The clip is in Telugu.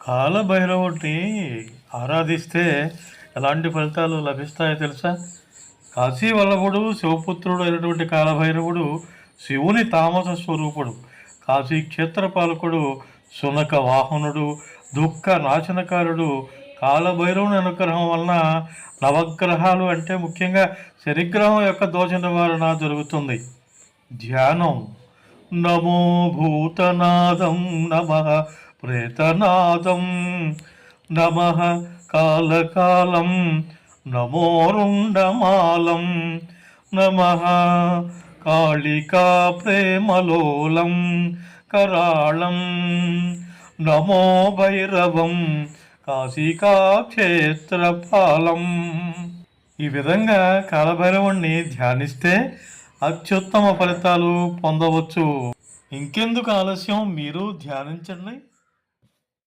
కాలభైరవుడిని ఆరాధిస్తే ఎలాంటి ఫలితాలు లభిస్తాయో తెలుసా? కాశీ వల్లభుడు శివపుత్రుడు అయినటువంటి కాలభైరవుడు శివుని తామస స్వరూపుడు. కాశీ క్షేత్ర పాలకుడు, సునక వాహనుడు, దుఃఖ నాశనకారుడు. కాలభైరవుని అనుగ్రహం వలన నవగ్రహాలు అంటే ముఖ్యంగా శనిగ్రహం యొక్క దోష నివారణ జరుగుతుంది. ధ్యానం. నమో భూతనాదం నమః ప్రేతనాదం నమః కాలకాలం నమో రుండమాలం నమః కాళికా ప్రేమలోలం కరాళం నమో భైరవం కాశికా క్షేత్రపాలం. ఈ విధంగా కాలభైరవుణ్ణి ధ్యానిస్తే అత్యుత్తమ ఫలితాలు పొందవచ్చు. ఇంకెందుకు ఆలస్యం, మీరు ధ్యానించండి.